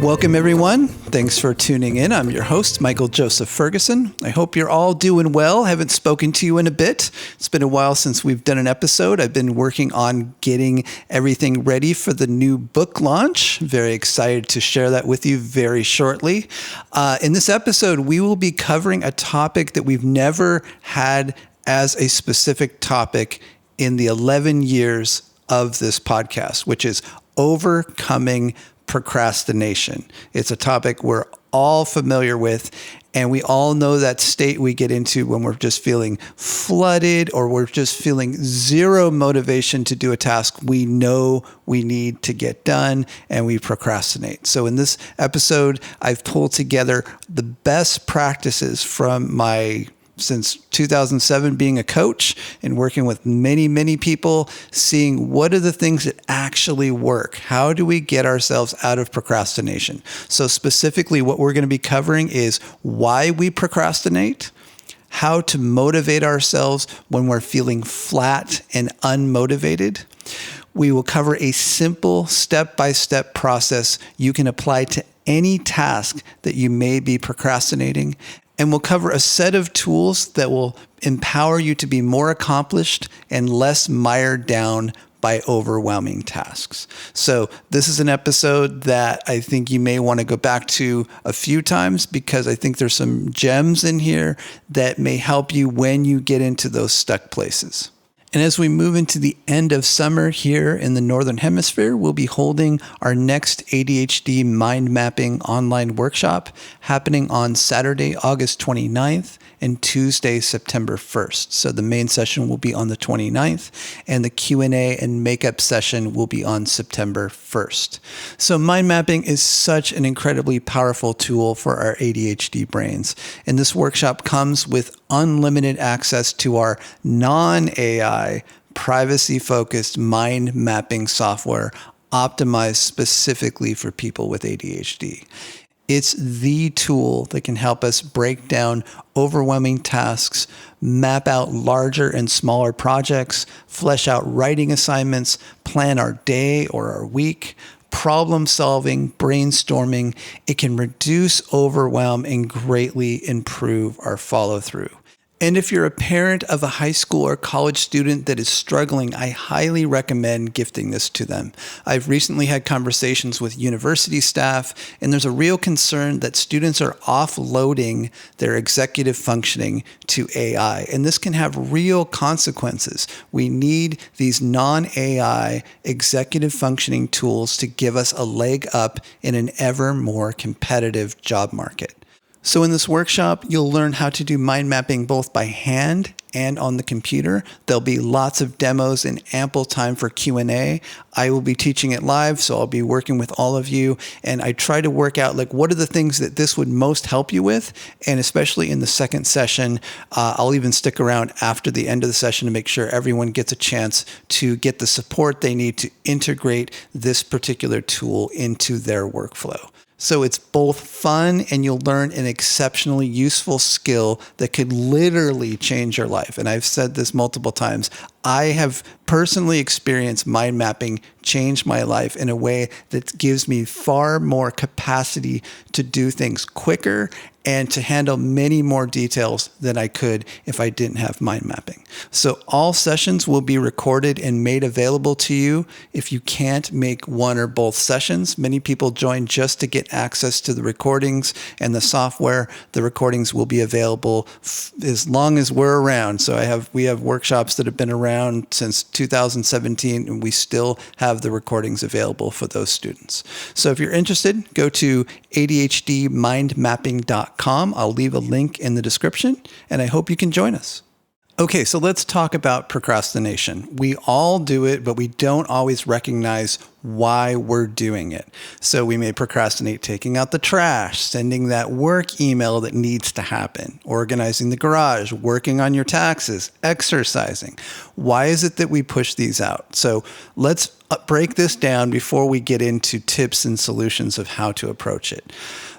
Welcome, everyone. Thanks for tuning in. I'm your host, Michael Joseph Ferguson. I hope you're all doing well. Haven't spoken to you in a bit. It's been a while since we've done an episode. I've been working on getting everything ready for the new book launch. Very excited to share that with you very shortly. In this episode, we will be covering a topic that we've never had as a specific topic in the 11 years of this podcast, which is overcoming procrastination. It's a topic we're all familiar with, and we all know that state we get into when we're just feeling flooded or we're just feeling zero motivation to do a task we know we need to get done, and we procrastinate. So in this episode, I've pulled together the best practices from my since 2007 being a coach and working with many people, seeing what are the things that actually work. How do we get ourselves out of procrastination? So specifically what we're going to be covering is why we procrastinate, how to motivate ourselves when we're feeling flat and unmotivated. We will cover a simple step-by-step process you can apply to any task that you may be procrastinating. And we'll cover a set of tools that will empower you to be more accomplished and less mired down by overwhelming tasks. So this is an episode that I think you may want to go back to a few times because I think there's some gems in here that may help you when you get into those stuck places. And as we move into the end of summer here in the Northern Hemisphere, we'll be holding our next ADHD mind mapping online workshop happening on Saturday, August 29th and Tuesday, September 1st. So the main session will be on the 29th and the Q&A and makeup session will be on September 1st. So mind mapping is such an incredibly powerful tool for our ADHD brains. And this workshop comes with unlimited access to our non-AI, privacy-focused mind mapping software optimized specifically for people with ADHD. It's the tool that can help us break down overwhelming tasks, map out larger and smaller projects, flesh out writing assignments, plan our day or our week, problem solving, brainstorming. It can reduce overwhelm and greatly improve our follow through. And if you're a parent of a high school or college student that is struggling, I highly recommend gifting this to them. I've recently had conversations with university staff, and there's a real concern that students are offloading their executive functioning to AI, and this can have real consequences. We need these non-AI executive functioning tools to give us a leg up in an ever more competitive job market. So in this workshop, you'll learn how to do mind mapping both by hand and on the computer. There'll be lots of demos and ample time for Q&A. I will be teaching it live, so I'll be working with all of you. And I try to work out what are the things that this would most help you with. And especially in the second session, I'll even stick around after the end of the session to make sure everyone gets a chance to get the support they need to integrate this particular tool into their workflow. So it's both fun and you'll learn an exceptionally useful skill that could literally change your life. And I've said this multiple times. I have personally experienced mind mapping change my life in a way that gives me far more capacity to do things quicker and to handle many more details than I could if I didn't have mind mapping. So all sessions will be recorded and made available to you if you can't make one or both sessions. Many people join just to get access to the recordings and the software. The recordings will be available as long as we're around. So we have workshops that have been around since 2017, and we still have the recordings available for those students. So if you're interested, go to ADHDmindmapping.com. I'll leave a link in the description, and I hope you can join us. Okay, so let's talk about procrastination. We all do it, but we don't always recognize why we're doing it. So we may procrastinate taking out the trash, sending that work email that needs to happen, organizing the garage, working on your taxes, exercising. Why is it that we push these out? So let's break this down before we get into tips and solutions of how to approach it.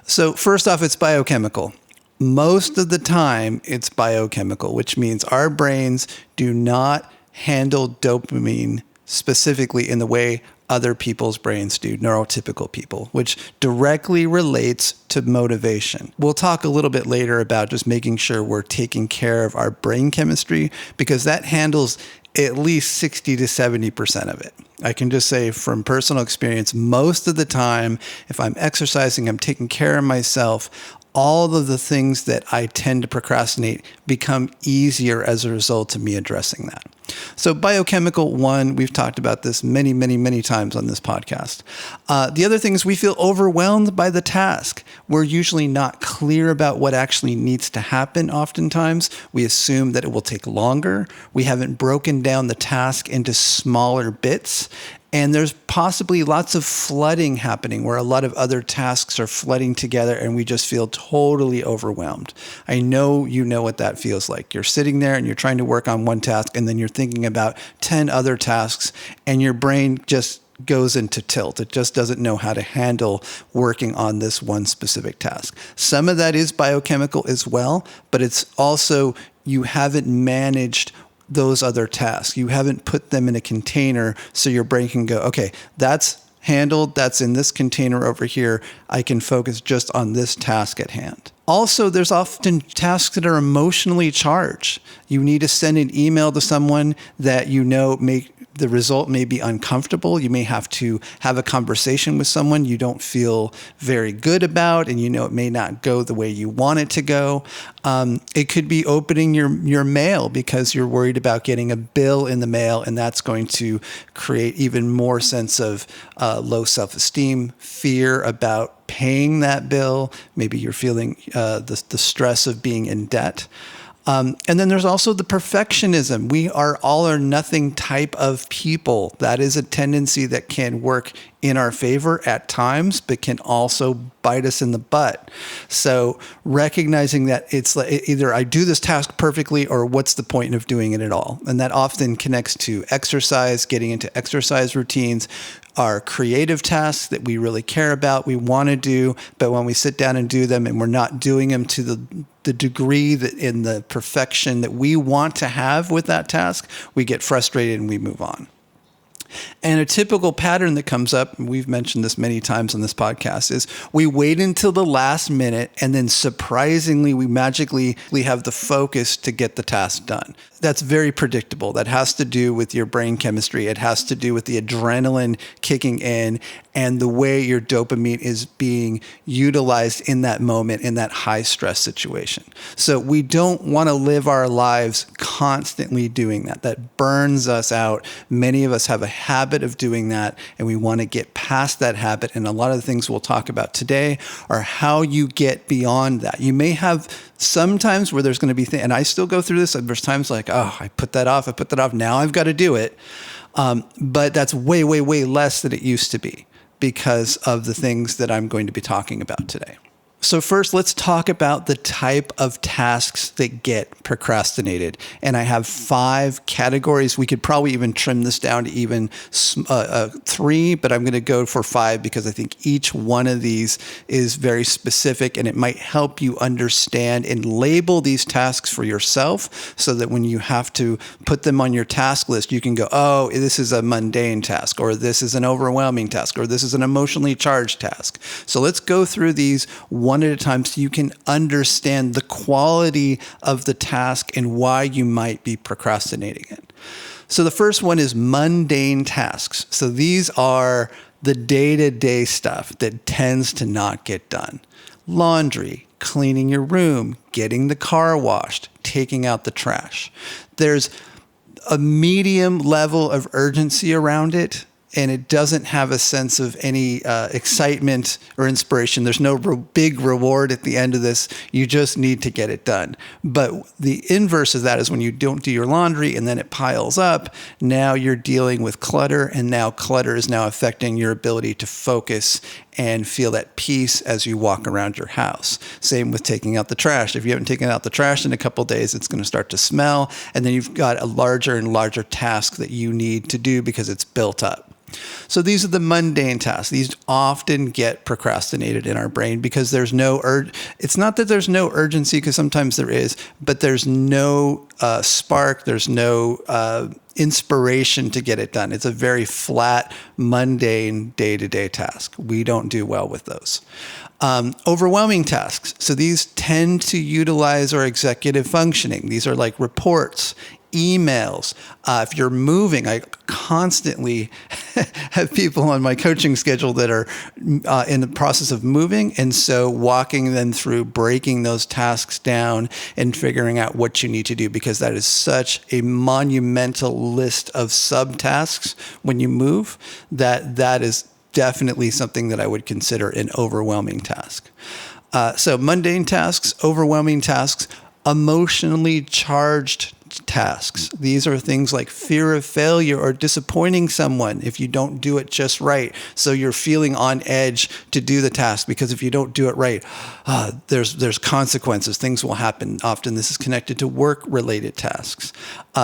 So first off, it's biochemical. Most of the time, it's biochemical, which means our brains do not handle dopamine specifically in the way other people's brains do, neurotypical people, which directly relates to motivation. We'll talk a little bit later about just making sure we're taking care of our brain chemistry, because that handles at least 60 to 70% of it. I can just say from personal experience, most of the time, if I'm exercising, I'm taking care of myself, all of the things that I tend to procrastinate become easier as a result of me addressing that. So biochemical, one, we've talked about this many, many, many times on this podcast. The other thing is we feel overwhelmed by the task. We're usually not clear about what actually needs to happen oftentimes. We assume that it will take longer. We haven't broken down the task into smaller bits. And there's possibly lots of flooding happening where a lot of other tasks are flooding together and we just feel totally overwhelmed. I know you know what that feels like. You're sitting there and you're trying to work on one task and then you're thinking about 10 other tasks and your brain just goes into tilt. It just doesn't know how to handle working on this one specific task. Some of that is biochemical as well, but it's also you haven't managed those other tasks. You haven't put them in a container so your brain can go, okay, that's handled, that's in this container over here. I can focus just on this task at hand. Also, there's often tasks that are emotionally charged. You need to send an email to someone that you know the result may be uncomfortable. You may have to have a conversation with someone you don't feel very good about, and you know it may not go the way you want it to go. It could be opening your mail because you're worried about getting a bill in the mail, and that's going to create even more sense of low self-esteem, fear about paying that bill. Maybe you're feeling the stress of being in debt. And then there's also the perfectionism. We are all or nothing type of people. That is a tendency that can work in our favor at times, but can also bite us in the butt. So recognizing that it's like either I do this task perfectly or what's the point of doing it at all? And that often connects to exercise, getting into exercise routines, our creative tasks that we really care about, we want to do, but when we sit down and do them and we're not doing them to the degree that in the perfection that we want to have with that task, we get frustrated and we move on. And a typical pattern that comes up, and we've mentioned this many times on this podcast, is we wait until the last minute and then surprisingly, we magically have the focus to get the task done. That's very predictable. That has to do with your brain chemistry. It has to do with the adrenaline kicking in and the way your dopamine is being utilized in that moment, in that high stress situation. So we don't want to live our lives constantly doing that. That burns us out. Many of us have a habit of doing that, and we want to get past that habit. And a lot of the things we'll talk about today are how you get beyond that. You may have sometimes where there's going to be and I still go through this, and there's times like, oh, I put that off. Now I've got to do it. But that's way, way, way less than it used to be because of the things that I'm going to be talking about today. So first, let's talk about the type of tasks that get procrastinated. And I have 5 categories. We could probably even trim this down to even 3, but I'm going to go for 5 because I think each one of these is very specific and it might help you understand and label these tasks for yourself so that when you have to put them on your task list, you can go, oh, this is a mundane task, or this is an overwhelming task, or this is an emotionally charged task. So let's go through these one at a time so you can understand the quality of the task and why you might be procrastinating it. So the first one is mundane tasks. So these are the day-to-day stuff that tends to not get done. Laundry, cleaning your room, getting the car washed, taking out the trash. There's a medium level of urgency around it, and it doesn't have a sense of any excitement or inspiration. There's no big reward at the end of this. You just need to get it done. But the inverse of that is when you don't do your laundry and then it piles up, now you're dealing with clutter, and now clutter is now affecting your ability to focus and feel at peace as you walk around your house. Same with taking out the trash. If you haven't taken out the trash in a couple of days, it's going to start to smell, and then you've got a larger and larger task that you need to do because it's built up. So these are the mundane tasks. These often get procrastinated in our brain because there's no it's not that there's no urgency, because sometimes there is, but there's no spark. There's no inspiration to get it done. It's a very flat, mundane, day-to-day task. We don't do well with those. Overwhelming tasks. So these tend to utilize our executive functioning. These are like reports, emails. If you're moving, I constantly have people on my coaching schedule that are in the process of moving. And so walking them through breaking those tasks down and figuring out what you need to do, because that is such a monumental list of subtasks when you move, that is definitely something that I would consider an overwhelming task. So mundane tasks, overwhelming tasks, emotionally charged tasks. These are things like fear of failure or disappointing someone if you don't do it just right. So you're feeling on edge to do the task, because if you don't do it right, there's consequences. Things will happen. Often this is connected to work-related tasks.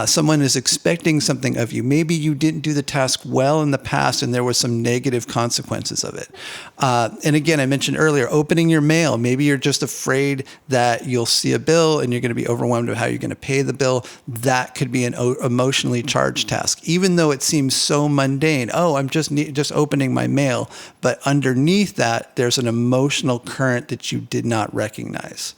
Someone is expecting something of you. Maybe you didn't do the task well in the past and there was some negative consequences of it. And again, I mentioned earlier, opening your mail. Maybe you're just afraid that you'll see a bill and you're going to be overwhelmed with how you're going to pay the bill. That could be an emotionally charged task, even though it seems so mundane. Oh, I'm just opening my mail. But underneath that, there's an emotional current that you did not recognize.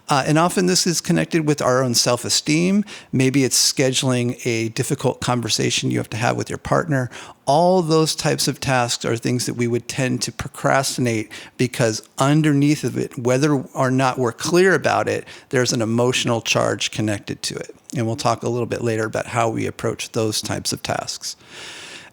And often this is connected with our own self-esteem. Maybe it's scheduling a difficult conversation you have to have with your partner. All those types of tasks are things that we would tend to procrastinate, because underneath of it, whether or not we're clear about it, there's an emotional charge connected to it. And we'll talk a little bit later about how we approach those types of tasks.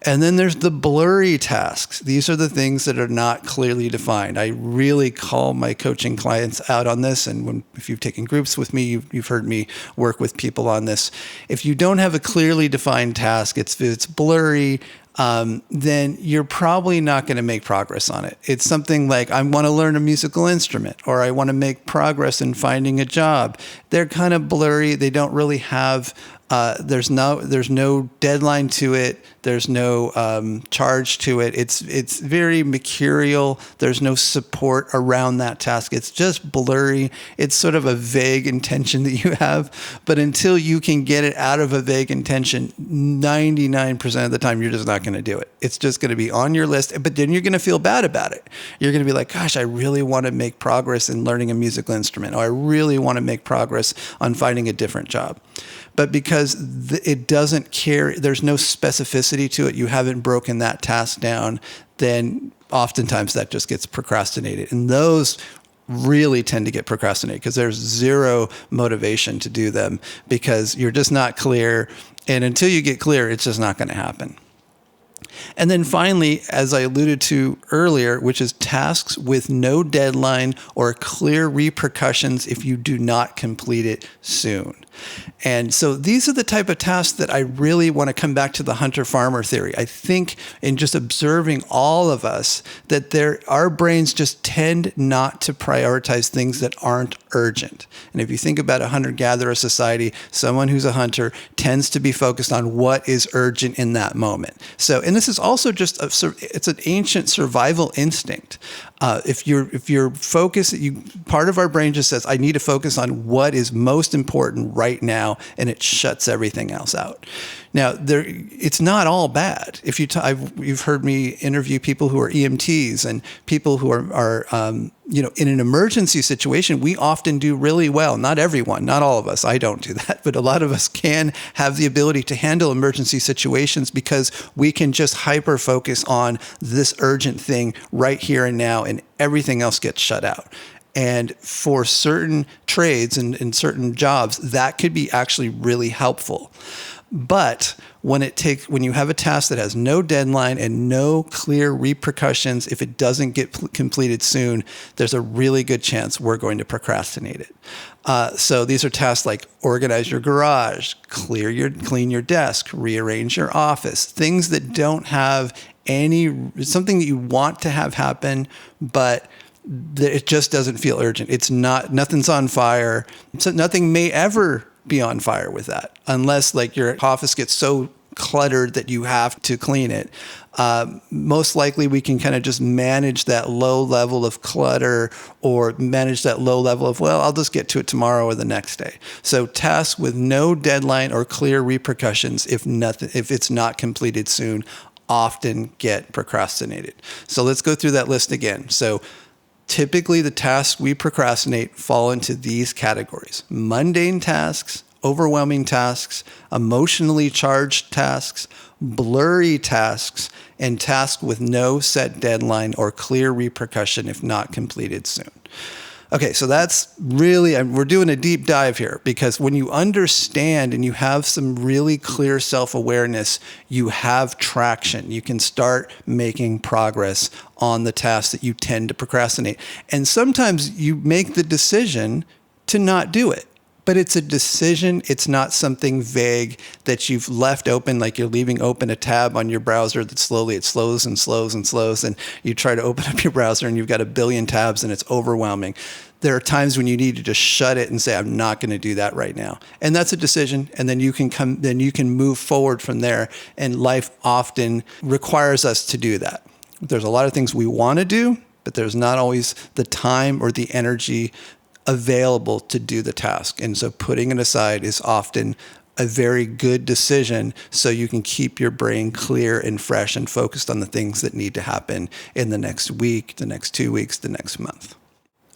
And then there's the blurry tasks. These are the things that are not clearly defined. I really call my coaching clients out on this. And if you've taken groups with me, you've heard me work with people on this. If you don't have a clearly defined task, it's blurry, then you're probably not going to make progress on it. It's something like, I want to learn a musical instrument, or I want to make progress in finding a job. They're kind of blurry. They don't really have, there's no deadline to it. There's no charge to it. It's very mercurial. There's no support around that task. It's just blurry. It's sort of a vague intention that you have. But until you can get it out of a vague intention, 99% of the time, you're just not going to do it. It's just going to be on your list. But then you're going to feel bad about it. You're going to be like, gosh, I really want to make progress in learning a musical instrument. Or I really want to make progress on finding a different job. But because it doesn't carry, there's no specificity to it, you haven't broken that task down, then oftentimes that just gets procrastinated. And those really tend to get procrastinated because there's zero motivation to do them, because you're just not clear. And until you get clear, it's just not going to happen. And then finally, as I alluded to earlier, which is tasks with no deadline or clear repercussions if you do not complete it soon. And so these are the type of tasks that I really want to come back to the hunter-farmer theory. I think in just observing all of us, that our brains just tend not to prioritize things that aren't urgent. And if you think about a hunter-gatherer society, someone who's a hunter tends to be focused on what is urgent in that moment. So, and this is also just it's an ancient survival instinct. If you're focused, part of our brain just says, I need to focus on what is most important right now, and it shuts everything else out. Now, it's not all bad. If you've heard me interview people who are EMTs and people who are in an emergency situation, we often do really well. Not everyone, not all of us. I don't do that, but a lot of us can have the ability to handle emergency situations because we can just hyper focus on this urgent thing right here and now, and everything else gets shut out. And for certain trades and certain jobs, that could be actually really helpful. But when you have a task that has no deadline and no clear repercussions, if it doesn't get completed soon, there's a really good chance we're going to procrastinate it. So these are tasks like organize your garage, clean your desk, rearrange your office, things that don't have something that you want to have happen, but it just doesn't feel urgent. Nothing's on fire. So nothing may ever be on fire with that, unless like your office gets so cluttered that you have to clean it. Most likely we can kind of just manage that low level of clutter or manage that low level of, well, I'll just get to it tomorrow or the next day. So tasks with no deadline or clear repercussions, if it's not completed soon, often get procrastinated. So let's go through that list again. So typically the tasks we procrastinate fall into these categories: mundane tasks, overwhelming tasks, emotionally charged tasks, blurry tasks, and tasks with no set deadline or clear repercussion if not completed soon. Okay, so that's really, we're doing a deep dive here, because when you understand and you have some really clear self-awareness, you have traction. You can start making progress on the tasks that you tend to procrastinate. And sometimes you make the decision to not do it. But it's a decision. It's not something vague that you've left open, like you're leaving open a tab on your browser that slowly it slows and slows and slows. And you try to open up your browser and you've got a billion tabs and it's overwhelming. There are times when you need to just shut it and say, I'm not going to do that right now. And that's a decision. And then you can move forward from there. And life often requires us to do that. There's a lot of things we want to do, but there's not always the time or the energy available to do the task. And so putting it aside is often a very good decision, so you can keep your brain clear and fresh and focused on the things that need to happen in the next week, the next 2 weeks, the next month.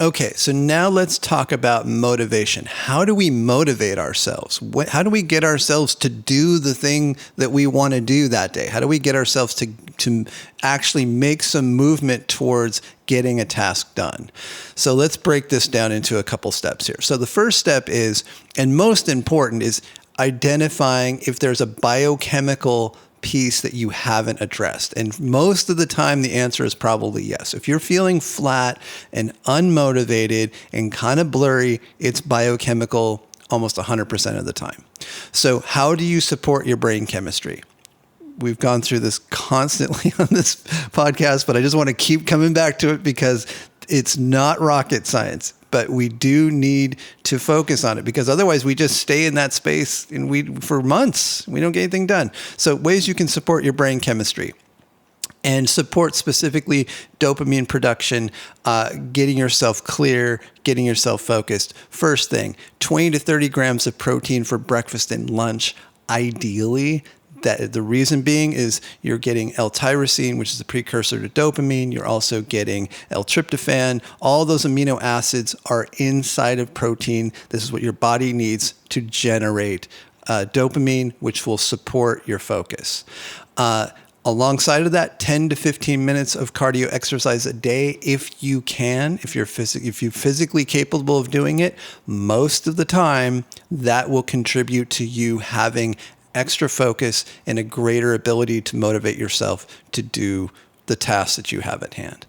Okay, so now let's talk about motivation. How do we motivate ourselves? How do we get ourselves to do the thing that we want to do that day? How do we get ourselves to actually make some movement towards getting a task done? So let's break this down into a couple steps here. So the first step is, and most important, is identifying if there's a biochemical piece that you haven't addressed. And most of the time, the answer is probably yes. If you're feeling flat and unmotivated and kind of blurry, it's biochemical almost 100% of the time. So how do you support your brain chemistry? We've gone through this constantly on this podcast, but I just want to keep coming back to it because it's not rocket science. But we do need to focus on it, because otherwise we just stay in that space and for months, we don't get anything done. So ways you can support your brain chemistry and support specifically dopamine production, getting yourself clear, getting yourself focused. First thing, 20 to 30 grams of protein for breakfast and lunch, ideally. That the reason being is you're getting L-tyrosine, which is a precursor to dopamine. You're also getting L-tryptophan. All those amino acids are inside of protein. This is what your body needs to generate dopamine, which will support your focus. Alongside of that, 10 to 15 minutes of cardio exercise a day, if you can, if you're physically capable of doing it, most of the time that will contribute to you having extra focus and a greater ability to motivate yourself to do the tasks that you have at hand.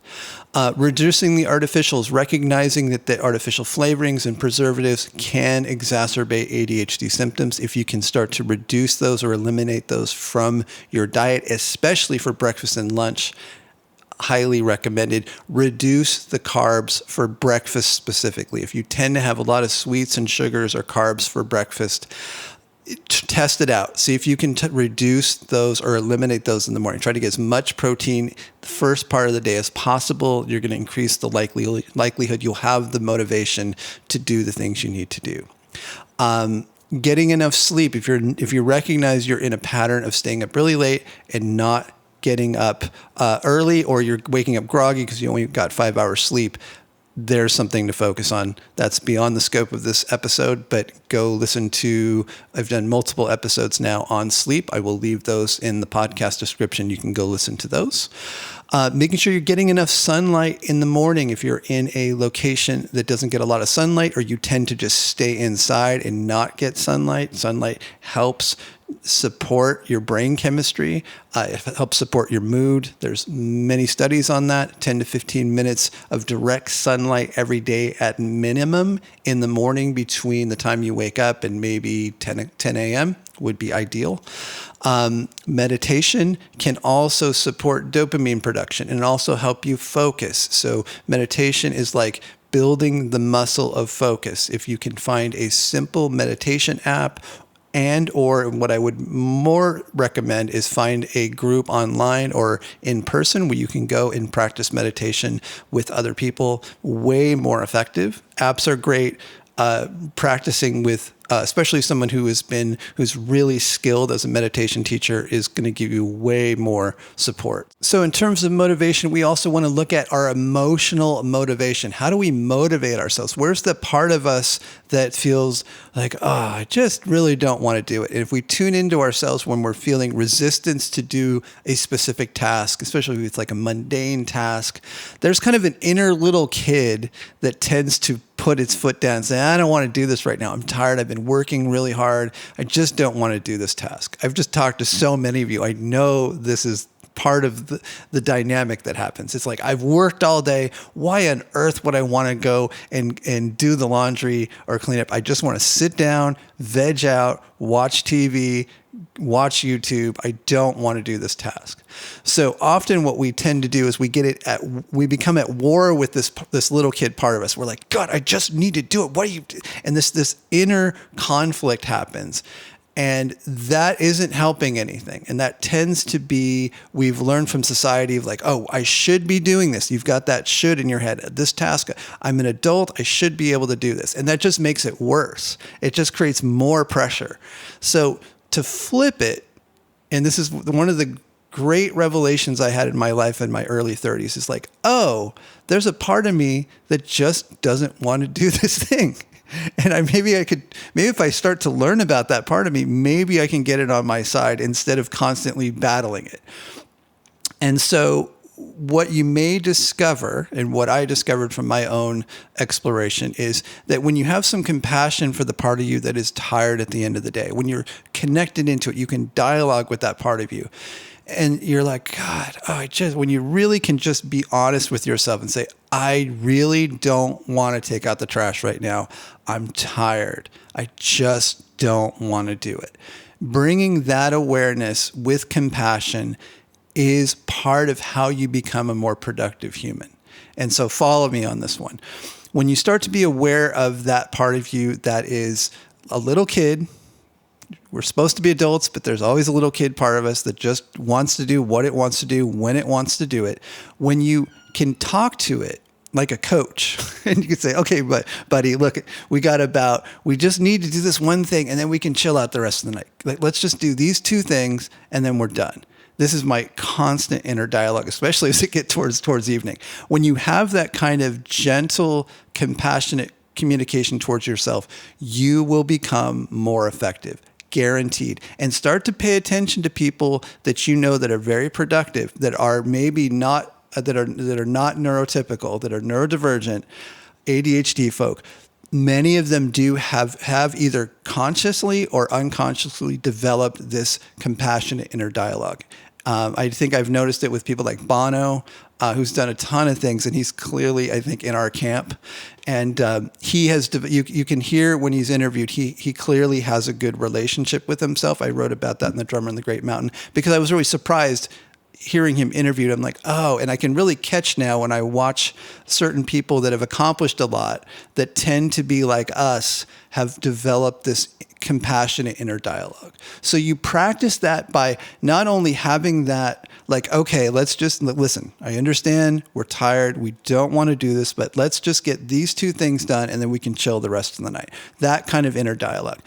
Reducing the artificials, recognizing that the artificial flavorings and preservatives can exacerbate ADHD symptoms. If you can start to reduce those or eliminate those from your diet, especially for breakfast and lunch, highly recommended. Reduce the carbs for breakfast specifically. If you tend to have a lot of sweets and sugars or carbs for breakfast, test it out. See if you can reduce those or eliminate those in the morning. Try to get as much protein the first part of the day as possible. You're going to increase the likelihood you'll have the motivation to do the things you need to do. Getting enough sleep. If you recognize you're in a pattern of staying up really late and not getting up early, or you're waking up groggy because you only got 5 hours sleep, there's something to focus on. That's beyond the scope of this episode, but go listen to, I've done multiple episodes now on sleep. I will leave those in the podcast description. You can go listen to those. Making sure you're getting enough sunlight in the morning. If you're in a location that doesn't get a lot of sunlight, or you tend to just stay inside and not get sunlight, sunlight helps support your brain chemistry. It helps support your mood. There's many studies on that. 10 to 15 minutes of direct sunlight every day at minimum in the morning between the time you wake up and maybe 10 a.m. would be ideal. Meditation can also support dopamine production and also help you focus. So meditation is like building the muscle of focus. If you can find a simple meditation app And or what I would more recommend is find a group online or in person where you can go and practice meditation with other people. Way more effective. Apps are great. Practicing with especially someone who's really skilled as a meditation teacher is going to give you way more support. So in terms of motivation, we also want to look at our emotional motivation. How do we motivate ourselves? Where's the part of us that feels like, oh, I just really don't want to do it? And if we tune into ourselves when we're feeling resistance to do a specific task, especially if it's like a mundane task, there's kind of an inner little kid that tends to put its foot down and say, I don't want to do this right now. I'm tired. I've been working really hard. I just don't want to do this task. I've just talked to so many of you. I know this is part of the dynamic that happens. It's like, I've worked all day. Why on earth would I want to go and do the laundry or clean up? I just want to sit down, veg out, watch TV, watch YouTube. I don't want to do this task. So often what we tend to do is we become at war with this little kid part of us. We're like, God, I just need to do it. What are you? And this inner conflict happens. And that isn't helping anything. And that tends to be, we've learned from society of like, oh, I should be doing this. You've got that should in your head. This task, I'm an adult. I should be able to do this. And that just makes it worse. It just creates more pressure. So to flip it, and this is one of the great revelations I had in my life in my early 30s, is like, oh, there's a part of me that just doesn't want to do this thing. And maybe if I start to learn about that part of me, maybe I can get it on my side instead of constantly battling it. And so what you may discover, and what I discovered from my own exploration, is that when you have some compassion for the part of you that is tired at the end of the day, when you're connected into it, you can dialogue with that part of you. And you're like, God, when you really can just be honest with yourself and say, I really don't want to take out the trash right now. I'm tired. I just don't want to do it. Bringing that awareness with compassion is part of how you become a more productive human. And so follow me on this one. When you start to be aware of that part of you that is a little kid, we're supposed to be adults, but there's always a little kid part of us that just wants to do what it wants to do when it wants to do it. When you can talk to it like a coach, and you can say, okay, but buddy, look, we just need to do this one thing and then we can chill out the rest of the night. Like, let's just do these two things and then we're done. This is my constant inner dialogue, especially as it gets towards evening. When you have that kind of gentle, compassionate communication towards yourself, you will become more effective. Guaranteed. And start to pay attention to people that you know that are very productive, that are maybe not, that are not neurotypical, that are neurodivergent, ADHD folk. Many of them do have either consciously or unconsciously developed this compassionate inner dialogue. I think I've noticed it with people like Bono, who's done a ton of things, and he's clearly, I think, in our camp. And he has, you can hear when he's interviewed, he clearly has a good relationship with himself. I wrote about that in The Drummer in the Great Mountain, because I was really surprised hearing him interviewed. I'm like, oh, and I can really catch now when I watch certain people that have accomplished a lot that tend to be like us, have developed this compassionate inner dialogue. So you practice that by not only having that, like, okay, let's just listen. I understand we're tired. We don't want to do this, but let's just get these two things done and then we can chill the rest of the night. That kind of inner dialogue.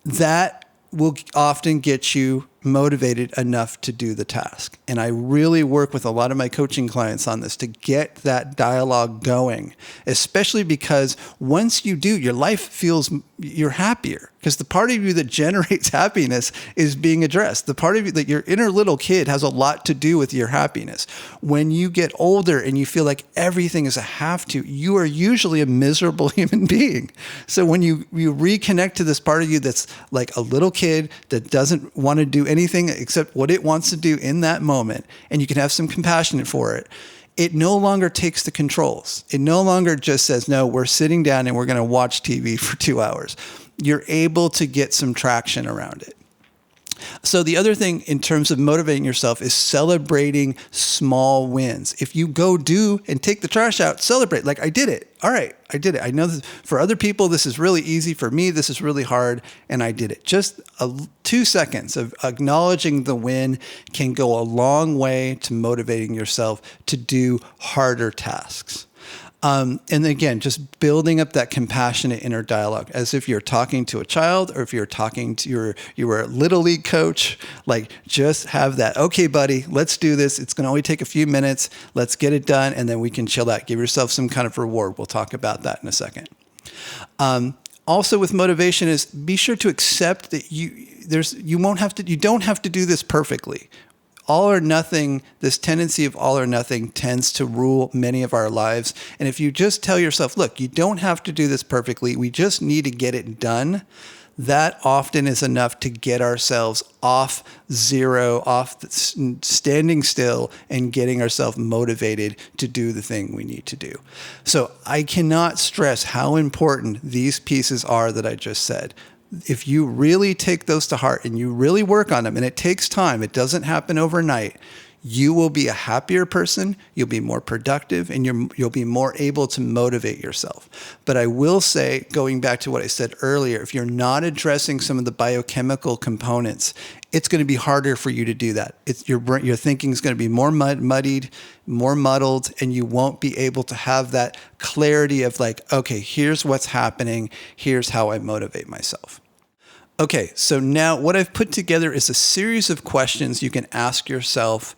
That will often get you motivated enough to do the task. And I really work with a lot of my coaching clients on this to get that dialogue going, especially because once you do, your life feels, you're happier, because the part of you that generates happiness is being addressed. The part of you that your inner little kid has a lot to do with your happiness. When you get older and you feel like everything is a have to, you are usually a miserable human being. So when you reconnect to this part of you that's like a little kid that doesn't want to do anything except what it wants to do in that moment, and you can have some compassion for it, it no longer takes the controls. It no longer just says, no, we're sitting down and we're going to watch TV for 2 hours. You're able to get some traction around it. So the other thing in terms of motivating yourself is celebrating small wins. If you go do and take the trash out, celebrate. Like, I did it. All right, I did it. I know for other people, this is really easy. For me, this is really hard, and I did it. Just 2 seconds of acknowledging the win can go a long way to motivating yourself to do harder tasks. And again, just building up that compassionate inner dialogue, as if you're talking to a child, or if you're talking to you were a little league coach. Like, just have that. Okay, buddy, let's do this. It's going to only take a few minutes. Let's get it done, and then we can chill out. Give yourself some kind of reward. We'll talk about that in a second. Also, with motivation, is be sure to accept that you don't have to do this perfectly. All or nothing, this tendency of all or nothing tends to rule many of our lives. And if you just tell yourself, look, you don't have to do this perfectly, we just need to get it done, that often is enough to get ourselves off zero, standing still, and getting ourselves motivated to do the thing we need to do. So I cannot stress how important these pieces are that I just said. If you really take those to heart and you really work on them, and it takes time, it doesn't happen overnight, you will be a happier person, you'll be more productive, and you'll be more able to motivate yourself. But I will say, going back to what I said earlier, if you're not addressing some of the biochemical components, it's going to be harder for you to do that. Your thinking is going to be more muddied, more muddled, and you won't be able to have that clarity of like, okay, here's what's happening, here's how I motivate myself. Okay, so now what I've put together is a series of questions you can ask yourself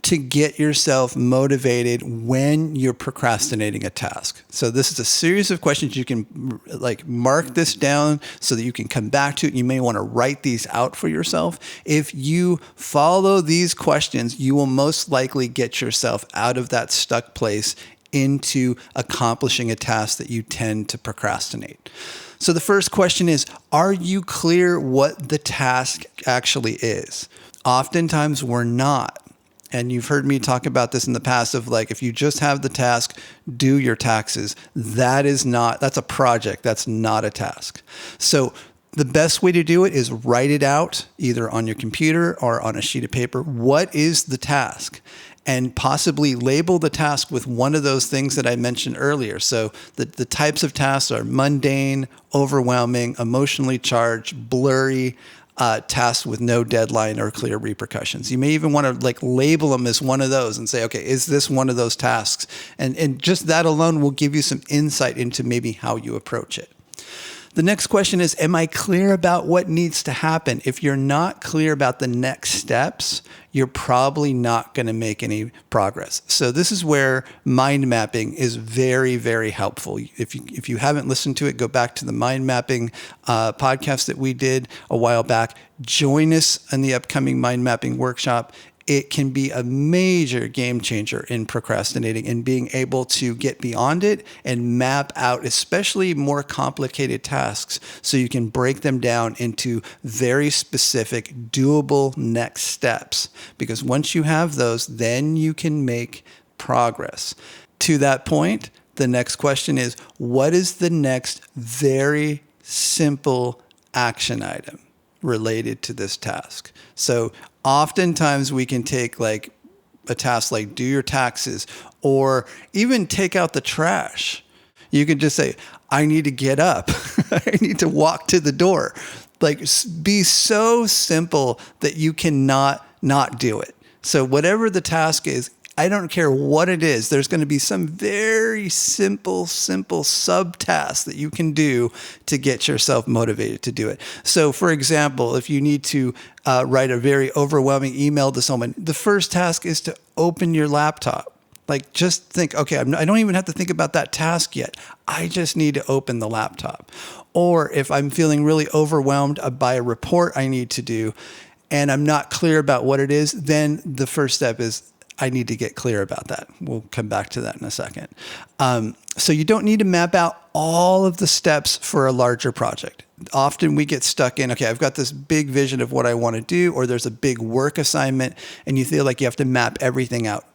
to get yourself motivated when you're procrastinating a task. So this is a series of questions. You can like mark this down so that you can come back to it. You may want to write these out for yourself. If you follow these questions, you will most likely get yourself out of that stuck place into accomplishing a task that you tend to procrastinate. So the first question is, are you clear what the task actually is? Oftentimes we're not. And you've heard me talk about this in the past of like, if you just have the task, do your taxes. That's a project. That's not a task. So the best way to do it is write it out either on your computer or on a sheet of paper. What is the task? And possibly label the task with one of those things that I mentioned earlier. So the types of tasks are mundane, overwhelming, emotionally charged, blurry, tasks with no deadline or clear repercussions. You may even want to like label them as one of those and say, okay, is this one of those tasks? And just that alone will give you some insight into maybe how you approach it. The next question is, am I clear about what needs to happen? If you're not clear about the next steps, you're probably not going to make any progress. So this is where mind mapping is very, very helpful. If you haven't listened to it, go back to the mind mapping podcast that we did a while back. Join us in the upcoming mind mapping workshop. It can be a major game changer in procrastinating and being able to get beyond it and map out especially more complicated tasks so you can break them down into very specific, doable next steps. Because once you have those, then you can make progress. To that point, the next question is, what is the next very simple action item related to this task? So oftentimes we can take like a task like do your taxes or even take out the trash. You can just say, I need to get up. I need to walk to the door. Like, be so simple that you cannot not do it. So whatever the task is, I don't care what it is, there's going to be some very simple subtask that you can do to get yourself motivated to do it. So for example, if you need to write a very overwhelming email to someone, the first task is to open your laptop. Like, just think, okay, I don't even have to think about that task yet. I just need to open the laptop. Or if I'm feeling really overwhelmed by a report I need to do and I'm not clear about what it is, then the first step is I need to get clear about that. We'll come back to that in a second. So you don't need to map out all of the steps for a larger project. Often we get stuck in, okay, I've got this big vision of what I want to do, or there's a big work assignment and you feel like you have to map everything out.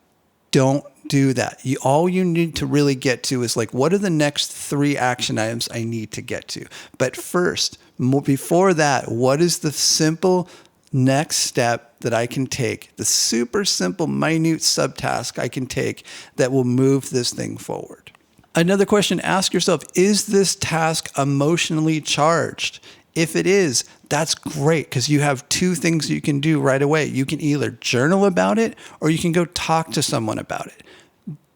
Don't do that. All you need to really get to is like, what are the next 3 action items I need to get to? But first, before that, what is the simple next step that I can take, the super simple, minute subtask I can take that will move this thing forward. Another question, ask yourself, is this task emotionally charged? If it is, that's great because you have two things you can do right away. You can either journal about it or you can go talk to someone about it.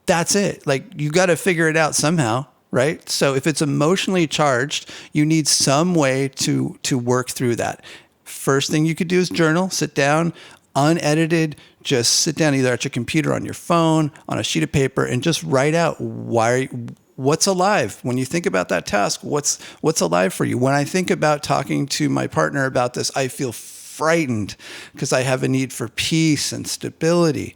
That's it. Like, you got to figure it out somehow, right? So if it's emotionally charged, you need some way to work through that. First thing you could do is journal, sit down, unedited, just sit down either at your computer, on your phone, on a sheet of paper, and just write out what's alive. When you think about that task, what's alive for you? When I think about talking to my partner about this, I feel frightened because I have a need for peace and stability.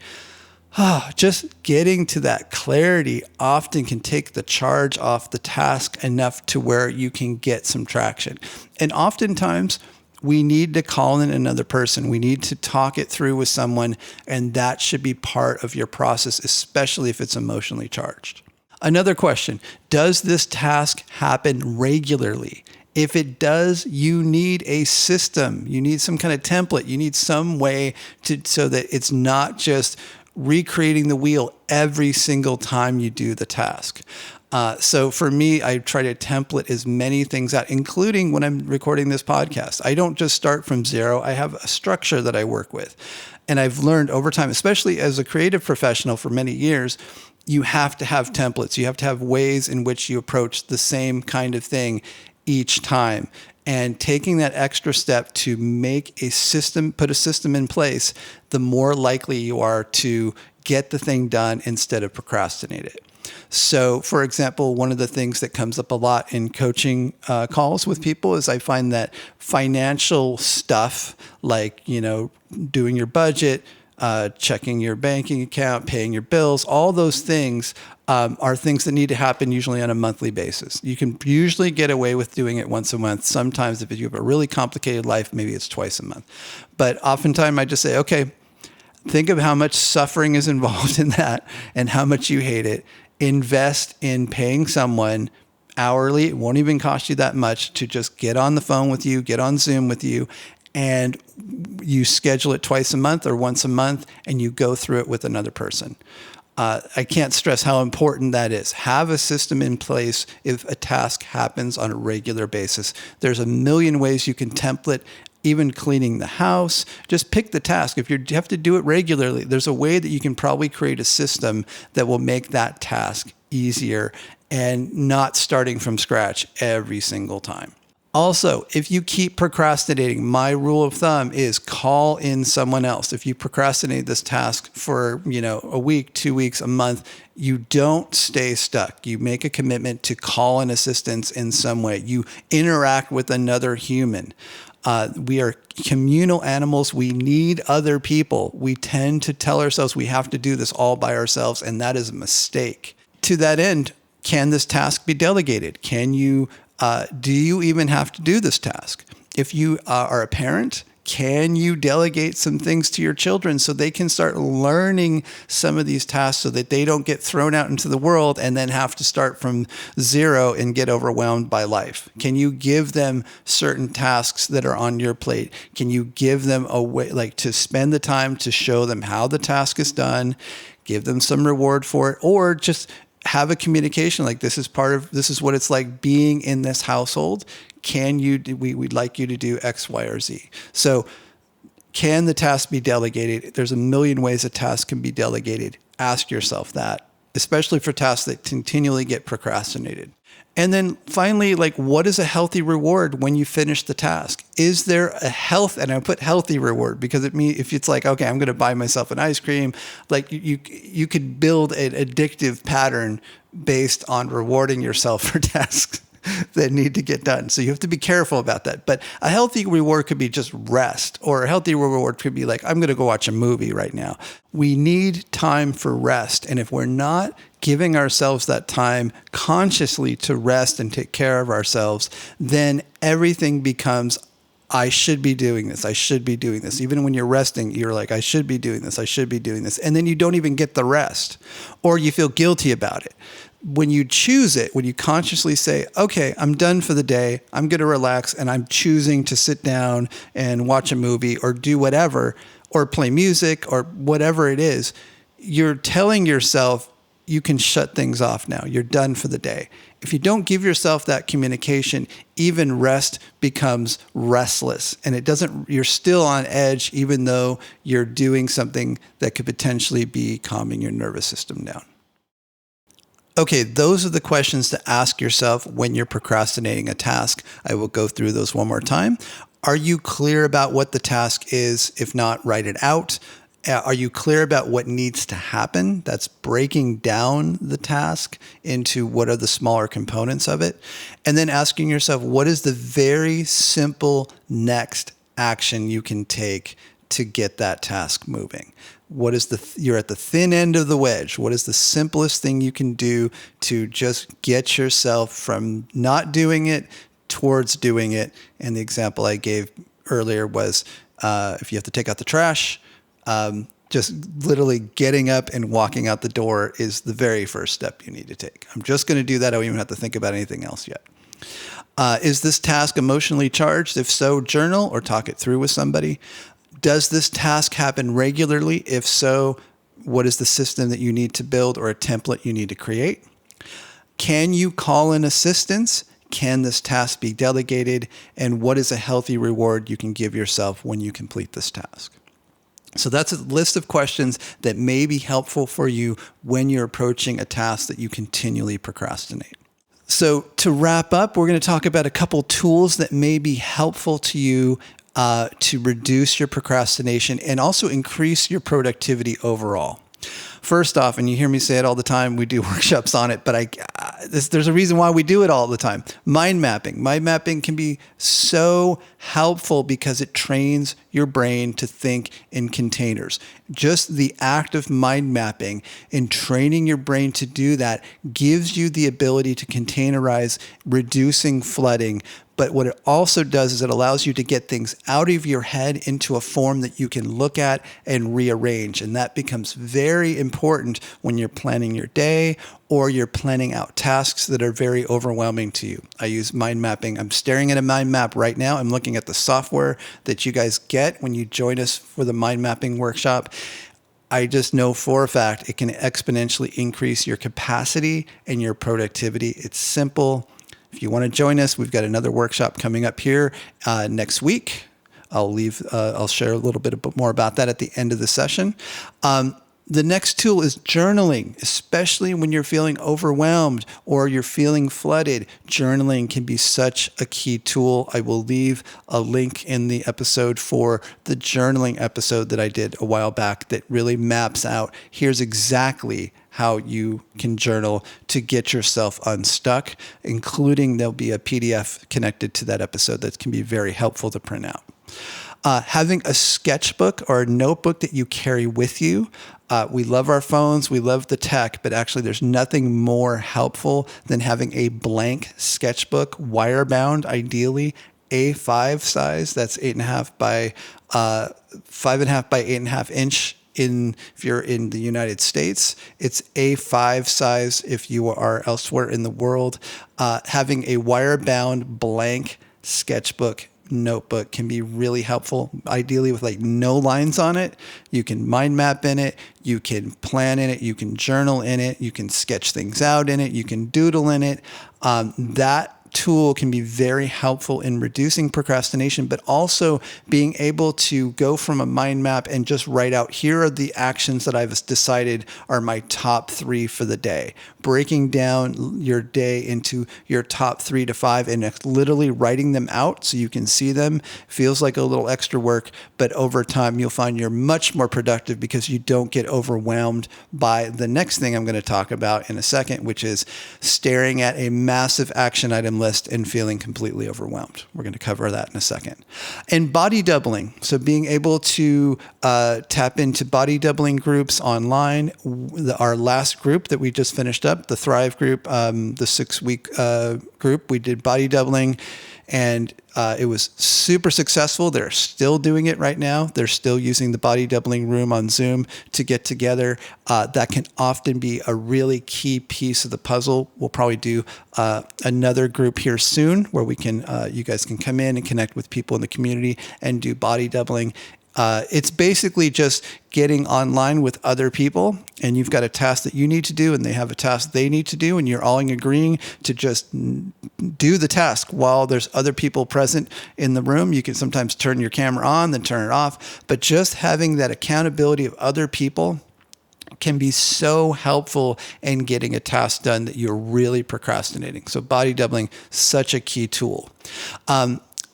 Just getting to that clarity often can take the charge off the task enough to where you can get some traction. And oftentimes, we need to call in another person. We need to talk it through with someone, and that should be part of your process, especially if it's emotionally charged. Another question, does this task happen regularly? If it does, you need a system. You need some kind of template. You need some way so that it's not just recreating the wheel every single time you do the task. So for me, I try to template as many things out, including when I'm recording this podcast. I don't just start from zero. I have a structure that I work with. And I've learned over time, especially as a creative professional for many years, you have to have templates. You have to have ways in which you approach the same kind of thing each time. And taking that extra step to make a system, put a system in place, the more likely you are to get the thing done instead of procrastinate it. So, for example, one of the things that comes up a lot in coaching calls with people is I find that financial stuff, like, doing your budget, checking your banking account, paying your bills, all those things are things that need to happen usually on a monthly basis. You can usually get away with doing it once a month. Sometimes if you have a really complicated life, maybe it's twice a month. But oftentimes I just say, okay, think of how much suffering is involved in that and how much you hate it. Invest in paying someone hourly. It won't even cost you that much to just get on the phone with you, get on Zoom with you, and you schedule it twice a month or once a month, and you go through it with another person. I can't stress how important that is. Have a system in place if a task happens on a regular basis. There's a million ways you can template, even cleaning the house. Just pick the task. If you have to do it regularly, there's a way that you can probably create a system that will make that task easier and not starting from scratch every single time. Also, if you keep procrastinating, my rule of thumb is call in someone else. If you procrastinate this task for, a week, 2 weeks, a month, you don't stay stuck. You make a commitment to call in assistance in some way. You interact with another human. We are communal animals. We need other people. We tend to tell ourselves we have to do this all by ourselves, and that is a mistake. To that end, can this task be delegated? Do you even have to do this task? If you are a parent, can you delegate some things to your children so they can start learning some of these tasks so that they don't get thrown out into the world and then have to start from zero and get overwhelmed by life? Can you give them certain tasks that are on your plate? Can you give them a way, like, to spend the time to show them how the task is done, give them some reward for it, or just have a communication like this is what it's like being in this household. We'd like you to do X, Y, or Z. So can the task be delegated? There's a million ways a task can be delegated. Ask yourself that, especially for tasks that continually get procrastinated. And then finally, what is a healthy reward when you finish the task? Is there and I put healthy reward because if it's like, okay, I'm going to buy myself an ice cream, you could build an addictive pattern based on rewarding yourself for tasks that need to get done. So you have to be careful about that. But a healthy reward could be just rest, or a healthy reward could be like, I'm going to go watch a movie right now. We need time for rest. And if we're not giving ourselves that time consciously to rest and take care of ourselves, then everything becomes, I should be doing this. I should be doing this. Even when you're resting, you're like, I should be doing this. I should be doing this. And then you don't even get the rest, or you feel guilty about it. when you choose it, when you consciously say, okay, I'm done for the day, I'm going to relax, and I'm choosing to sit down and watch a movie or do whatever, or play music or whatever it is, you're telling yourself you can shut things off now. You're done for the day. If you don't give yourself that communication, even rest becomes restless, and you're still on edge even though you're doing something that could potentially be calming your nervous system down. Okay, those are the questions to ask yourself when you're procrastinating a task. I will go through those one more time. Are you clear about what the task is? If not, write it out. Are you clear about what needs to happen? That's breaking down the task into what are the smaller components of it. And then asking yourself, what is the very simple next action you can take to get that task moving? You're at the thin end of the wedge. What is the simplest thing you can do to just get yourself from not doing it towards doing it? And the example I gave earlier was if you have to take out the trash, just literally getting up and walking out the door is the very first step you need to take. I'm just going to do that. I don't even have to think about anything else yet. Is this task emotionally charged? If so, journal or talk it through with somebody. Does this task happen regularly? If so, what is the system that you need to build or a template you need to create? Can you call in assistance? Can this task be delegated? And what is a healthy reward you can give yourself when you complete this task? So that's a list of questions that may be helpful for you when you're approaching a task that you continually procrastinate. So to wrap up, we're going to talk about a couple tools that may be helpful to you to reduce your procrastination and also increase your productivity overall. First off, and you hear me say it all the time, we do workshops on it, but there's a reason why we do it all the time. Mind mapping. Mind mapping can be so helpful because it trains your brain to think in containers. Just the act of mind mapping and training your brain to do that gives you the ability to containerize, reducing flooding. But what it also does is it allows you to get things out of your head into a form that you can look at and rearrange. And that becomes very important when you're planning your day or you're planning out tasks that are very overwhelming to you. I use mind mapping. I'm staring at a mind map right now. I'm looking at the software that you guys get when you join us for the mind mapping workshop. I just know for a fact it can exponentially increase your capacity and your productivity. It's simple. If you want to join us, we've got another workshop coming up here next week. I'll share a little bit more about that at the end of the session. The next tool is journaling, especially when you're feeling overwhelmed or you're feeling flooded. Journaling can be such a key tool. I will leave a link in the episode for the journaling episode that I did a while back that really maps out, here's exactly how you can journal to get yourself unstuck, including there'll be a PDF connected to that episode that can be very helpful to print out. Having a sketchbook or a notebook that you carry with you. We love our phones, we love the tech, but actually there's nothing more helpful than having a blank sketchbook, wire-bound, ideally, A5 size. That's 8.5 by 5.5 by 8.5 inch. If you're in the United States, it's A5 size if you are elsewhere in the world. Having a wire-bound blank sketchbook notebook can be really helpful, ideally with like no lines on it. You can mind map in it, you can plan in it, you can journal in it, you can sketch things out in it, you can doodle in it. That tool can be very helpful in reducing procrastination, but also being able to go from a mind map and just write out, here are the actions that I've decided are my top 3 for the day. Breaking down your day into your top 3 to 5 and literally writing them out so you can see them. Feels like a little extra work, but over time you'll find you're much more productive because you don't get overwhelmed by the next thing I'm going to talk about in a second, which is staring at a massive action item list and feeling completely overwhelmed. We're going to cover that in a second. And body doubling. So being able to tap into body doubling groups online. Our last group that we just finished up, the Thrive group, the 6-week group, we did body doubling. and it was super successful. They're still doing it right now. They're still using the body doubling room on Zoom to get together. That can often be a really key piece of the puzzle. We'll probably do another group here soon where we can, you guys can come in and connect with people in the community and do body doubling. It's basically just getting online with other people, and you've got a task that you need to do and they have a task they need to do, and you're all agreeing to just do the task while there's other people present in the room. You can sometimes turn your camera on, then turn it off, but just having that accountability of other people can be so helpful in getting a task done that you're really procrastinating. So body doubling, such a key tool.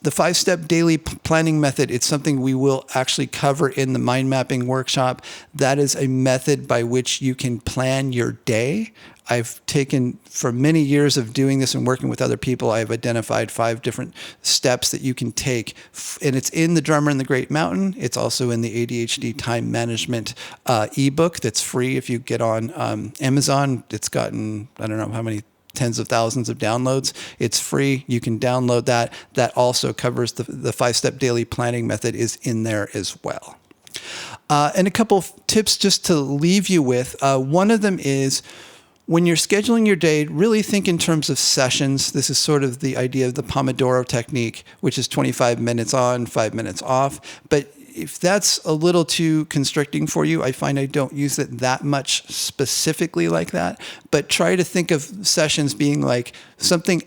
The 5-step daily planning method, it's something we will actually cover in the mind mapping workshop. That is a method by which you can plan your day. I've taken, for many years of doing this and working with other people, I've identified 5 different steps that you can take. And it's in The Drummer in the Great Mountain. It's also in the ADHD Time Management ebook that's free if you get on Amazon. It's gotten, I don't know how many, tens of thousands of downloads. It's free. You can download that. That also covers the 5-step daily planning method is in there as well. And a couple of tips just to leave you with. One of them is, when you're scheduling your day, really think in terms of sessions. This is sort of the idea of the Pomodoro technique, which is 25 minutes on, 5 minutes off. But if that's a little too constricting for you, I find I don't use it that much specifically like that. But try to think of sessions being like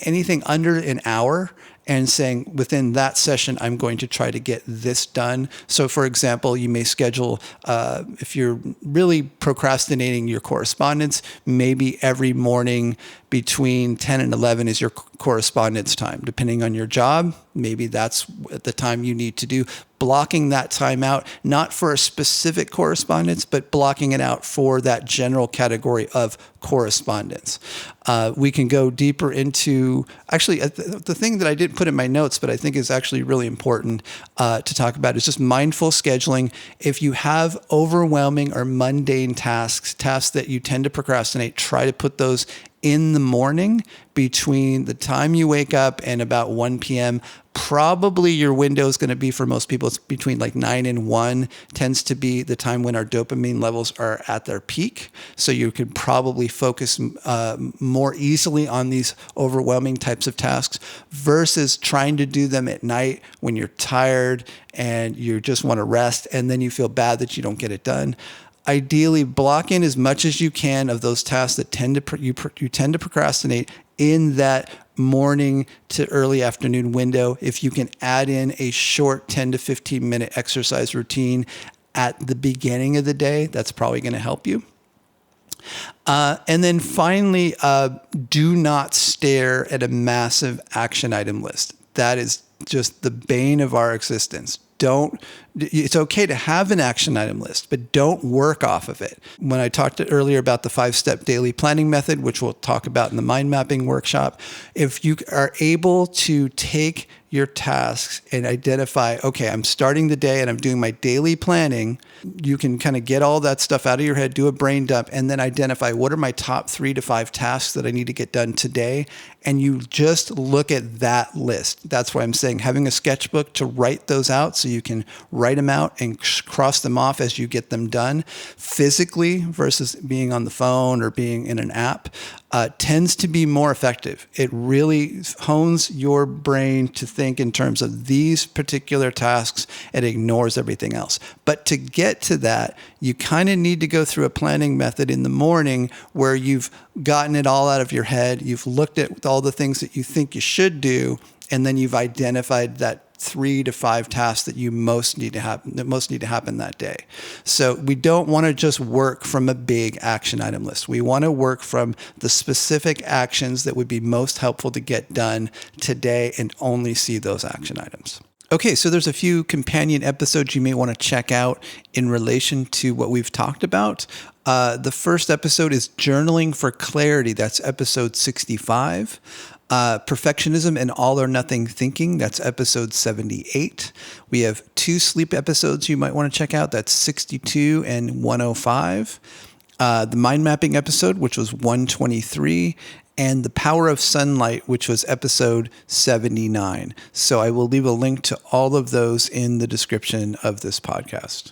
anything under an hour, and saying within that session, I'm going to try to get this done. So for example, you may schedule, if you're really procrastinating your correspondence, maybe every morning between 10 and 11 is your correspondence time. Depending on your job, maybe that's the time you need to do. Blocking that time out, not for a specific correspondence, but blocking it out for that general category of correspondence. We can go deeper into, actually, the thing that I didn't put in my notes, but I think is actually really important to talk about, is just mindful scheduling. If you have overwhelming or mundane tasks that you tend to procrastinate, try to put those in the morning between the time you wake up and about 1 p.m. Probably your window is going to be, for most people, it's between like 9 and 1 tends to be the time when our dopamine levels are at their peak. So you could probably focus more easily on these overwhelming types of tasks versus trying to do them at night when you're tired and you just want to rest, and then you feel bad that you don't get it done. Ideally, block in as much as you can of those tasks that you tend to procrastinate in that morning to early afternoon window. If you can add in a short 10 to 15 minute exercise routine at the beginning of the day, that's probably going to help you. And then finally, do not stare at a massive action item list. That is just the bane of our existence. It's okay to have an action item list, but don't work off of it. When I talked earlier about the 5-step daily planning method, which we'll talk about in the mind mapping workshop, if you are able to take your tasks and identify, okay, I'm starting the day and I'm doing my daily planning, you can kind of get all that stuff out of your head, do a brain dump, and then identify what are my top 3 to 5 tasks that I need to get done today. And you just look at that list. That's why I'm saying having a sketchbook to write those out, so you can write them out and cross them off as you get them done physically versus being on the phone or being in an app, tends to be more effective. It really hones your brain to think in terms of these particular tasks and ignores everything else. But to get to that, you kind of need to go through a planning method in the morning where you've gotten it all out of your head. You've looked at all the things that you think you should do, and then you've identified that 3 to 5 tasks that most need to happen that day. So we don't want to just work from a big action item list. We want to work from the specific actions that would be most helpful to get done today and only see those action items. Okay, so there's a few companion episodes you may want to check out in relation to what we've talked about. The first episode is Journaling for Clarity. That's episode 65. Perfectionism and all or nothing thinking. That's episode 78. We have 2 sleep episodes you might want to check out. That's 62 and 105. The mind mapping episode, which was 123. and The Power of Sunlight, which was episode 79. So I will leave a link to all of those in the description of this podcast.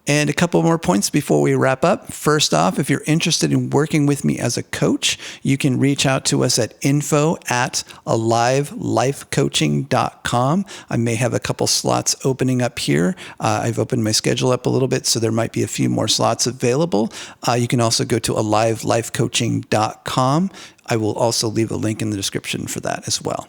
And a couple more points before we wrap up. First off, if you're interested in working with me as a coach, you can reach out to us at info@alivelifecoaching.com. I may have a couple slots opening up here. I've opened my schedule up a little bit, so there might be a few more slots available. You can also go to alivelifecoaching.com. I will also leave a link in the description for that as well.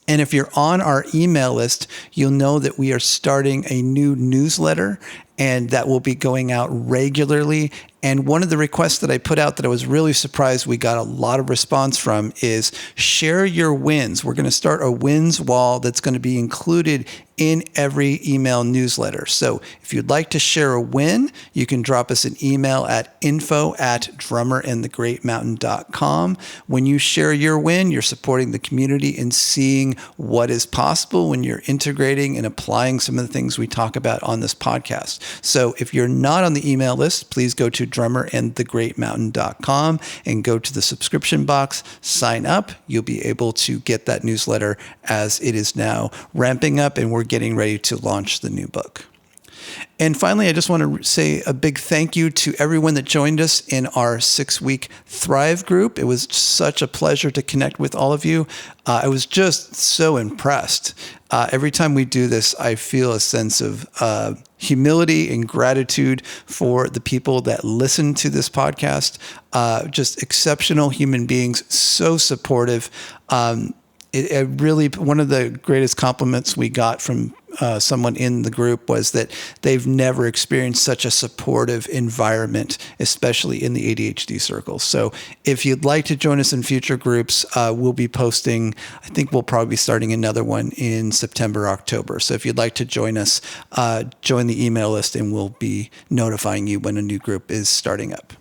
And if you're on our email list, you'll know that we are starting a new newsletter, and that will be going out regularly. And one of the requests that I put out that I was really surprised we got a lot of response from is share your wins. We're going to start a wins wall that's going to be included in every email newsletter. So if you'd like to share a win, you can drop us an email at info@drummerandthegreatmountain.com. When you share your win, you're supporting the community in seeing what is possible when you're integrating and applying some of the things we talk about on this podcast. So if you're not on the email list, please go to drummerandthegreatmountain.com and go to the subscription box, sign up. You'll be able to get that newsletter as it is now ramping up and we're getting ready to launch the new book. And finally, I just want to say a big thank you to everyone that joined us in our 6-week Thrive group. It was such a pleasure to connect with all of you. I was just so impressed. Every time we do this, I feel a sense of humility and gratitude for the people that listen to this podcast. Just exceptional human beings, so supportive. It really, one of the greatest compliments we got from someone in the group was that they've never experienced such a supportive environment, especially in the ADHD circles. So if you'd like to join us in future groups, we'll be posting, I think we'll probably be starting another one in September, October. So if you'd like to join us, join the email list and we'll be notifying you when a new group is starting up.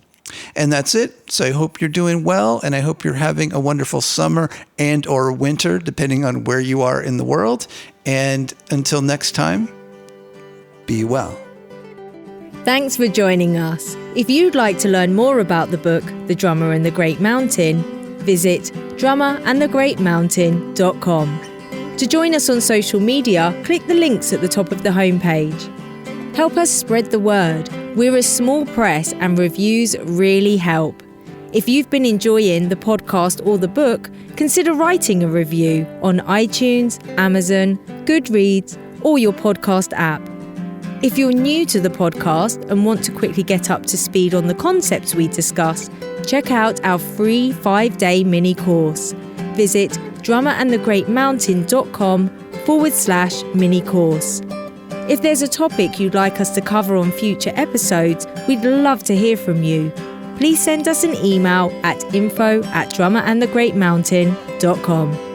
And that's it. So I hope you're doing well, and I hope you're having a wonderful summer and or winter, depending on where you are in the world. And until next time, be well. Thanks for joining us. If you'd like to learn more about the book, The Drummer and the Great Mountain, visit drummerandthegreatmountain.com. To join us on social media, click the links at the top of the homepage. Help us spread the word. We're a small press and reviews really help. If you've been enjoying the podcast or the book, consider writing a review on iTunes, Amazon, Goodreads, or your podcast app. If you're new to the podcast and want to quickly get up to speed on the concepts we discuss, check out our free 5-day mini course. Visit drummerandthegreatmountain.com/mini course. If there's a topic you'd like us to cover on future episodes, we'd love to hear from you. Please send us an email at info@drummerandthegreatmountain.com.